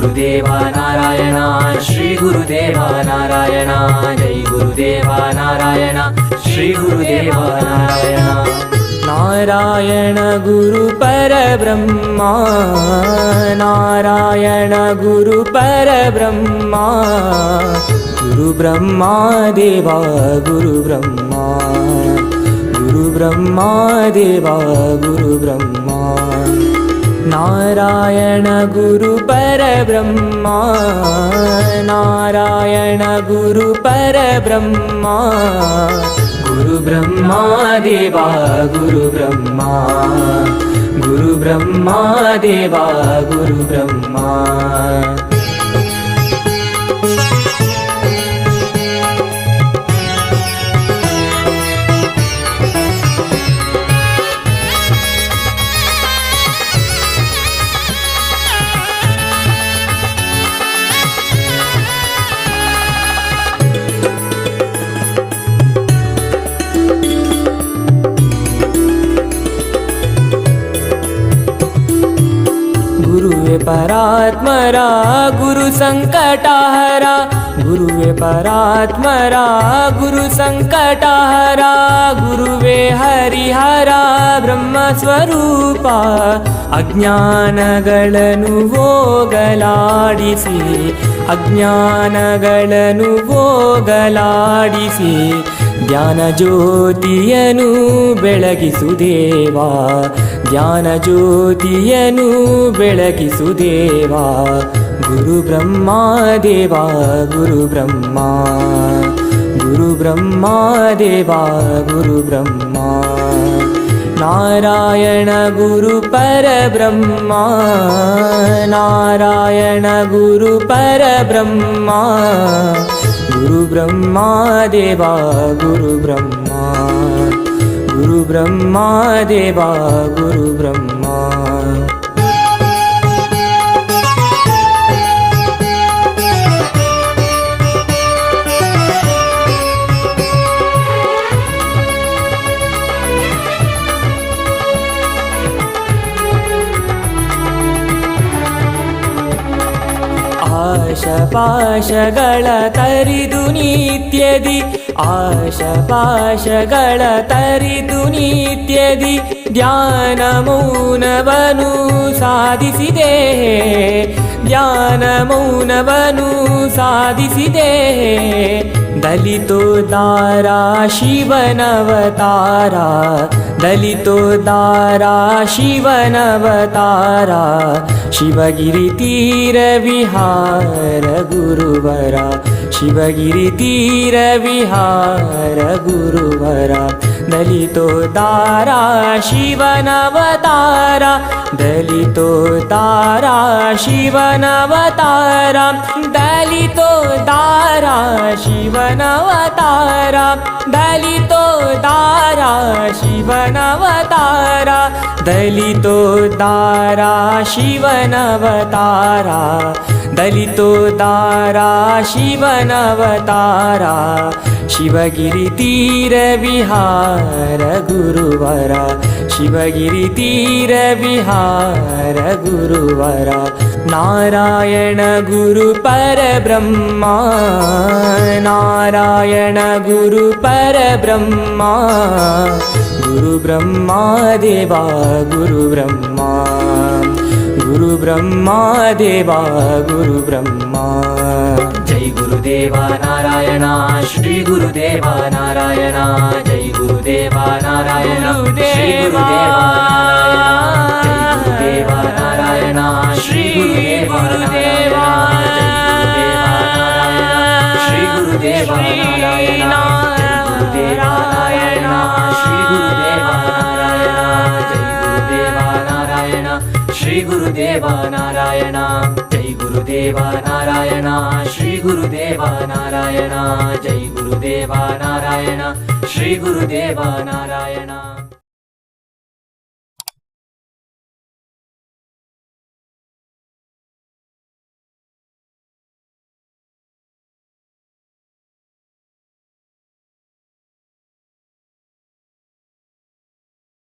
ಗುರುದೇವ ನಾರಾಯಣ ಶ್ರೀ ಗುರುದೇವ ನಾರಾಯಣ ಜೈ ಗುರುದೇವ ನಾರಾಯಣ ಶ್ರೀ ಗುರುದೇವ ನಾರಾಯಣ. ನಾರಾಯಣ ಗುರು ಪರಬ್ರಹ್ಮ ನಾರಾಯಣ ಗುರು ಪರಬ್ರಹ್ಮ ಗುರು ಬ್ರಹ್ಮ ದೇವ ಗುರು ಬ್ರಹ್ಮ ಗುರು ಬ್ರಹ್ಮ ದೇವ ಗುರು ಬ್ರಹ್ಮ. ನಾರಾಯಣ ಗುರು ಪರಬ್ರಹ್ಮ ನಾರಾಯಣ ಗುರು ಪರಬ್ರಹ್ಮ ಗುರು ಬ್ರಹ್ಮ ದೇವ ಗುರು ಬ್ರಹ್ಮ ಗುರು ಬ್ರಹ್ಮ ದೇವ ಗುರು ಬ್ರಹ್ಮ. ಗುರುವೇ ಪರಾತ್ಮರ ಗುರು ಸಂಕಟಹರ ಗುರುವೇ ಪರಾತ್ಮರ ಗುರು ಸಂಕಟಹರ ಗುರುವೇ ಹರಿಹರ ಬ್ರಹ್ಮ ಸ್ವರೂಪ ಅಜ್ಞಾನಗಳನ್ನು ಹೋಗಲಾಡಿಸಿ ಅಜ್ಞಾನಗಳನ್ನು ಹೋಗಲಾಡಿಸಿ ಜ್ಞಾನ ಜ್ಯೋತಿಯನು ಬೆಳಗಿಸುದೇವಾ ಜ್ಞಾನ ಜ್ಯೋತಿಯನು ಬೆಳಗಿಸುದೇವಾ ಗುರು ಬ್ರಹ್ಮ ದೇವ ಗುರು ಬ್ರಹ್ಮ ಗುರು ಬ್ರಹ್ಮ ದೇವ ಗುರು ಬ್ರಹ್ಮ. ನಾರಾಯಣ ಗುರು ಪರಬ್ರಹ್ಮ ನಾರಾಯಣ ಗುರು ಪರಬ್ರಹ್ಮ ಗುರು ಬ್ರಹ್ಮ ದೇವ ಗುರು ಬ್ರಹ್ಮ ಗುರು ಬ್ರಹ್ಮ ದೇವ ಗುರು ಬ್ರಹ್ಮ. ಆಶಪಾಶಗಳ ತರಿದು ನಿತ್ಯದಿ ಆಶಪಾಶಗಳ ತರಿದು ನಿತ್ಯದಿ ಧ್ಯಾನ ಮೌನವನು ಸಾಧಿಸಿದೆ ಧ್ಯಾನ ಮೌನವನು ಸಾಧಿಸಿದೆ. ದಲಿತೋದ್ಧಾರ ಶಿವನವತಾರ ದಲಿತೋದ್ಧಾರ ಶಿವನವತಾರ ಶಿವಗಿರಿ ತೀರ ವಿಹಾರ ಗುರುವರ ಶಿವಗಿರಿ ತೀರ ವಿಹಾರ ಗುರುವರ. ದಲಿತೋದ್ಧಾರ ಶಿವನವತಾರ ದಲಿತೋದ್ಧಾರ ಶಿವನವತಾರ ದಲಿತೋದ್ಧಾರ ಶಿವನವತಾರ ದಲಿತೋದ್ಧಾರ ಶಿವನವತಾರ ದಲಿತೋದ್ಧಾರ ಶಿವನವತಾರ ದಲಿತೋದ್ಧಾರ ಶಿವನವತಾರ ಶಿವಗಿರಿ ತೀರ ವಿಹಾರ ಗುರುವರ ಶಿವಗಿರಿ ತೀರ ವಿಹಾರ ಗುರುವರ. ನಾರಾಯಣ ಗುರು ಪರಬ್ರಹ್ಮ ನಾರಾಯಣ ಗುರು ಪರಬ್ರಹ್ಮ ಗುರು ಬ್ರಹ್ಮ ದೇವ ಗುರು ಬ್ರಹ್ಮ ಗುರು ಬ್ರಹ್ಮ ದೇವ ಗುರು ಬ್ರಹ್ಮ. ಜೈ ಗುರುದೇವ ನಾರಾಯಣ ಶ್ರೀ ಗುರುದೇವ ನಾರಾಯಣ ಜೈ ಗುರುದೇವ ನಾರಾಯಣ ಶ್ರೀ ಗುರುದೇವ ನಾರಾಯಣ ಶ್ರೀ ಗುರುದೇವ ಶ್ರೀ ಗುರುದೇವ ನಾರಾಯಣ ಶ್ರೀ ಗುರುದೇವ ನಾರಾಯಣ ಶ್ರೀ ಗುರುದೇವ ನಾರಾಯಣ ಜೈ ಗುರುದೇವ ನಾರಾಯಣ ಶ್ರೀ ಗುರುದೇವ ನಾರಾಯಣ ಜೈ ಗುರುದೇವ ನಾರಾಯಣ ಶ್ರೀ ಗುರುದೇವ ನಾರಾಯಣ.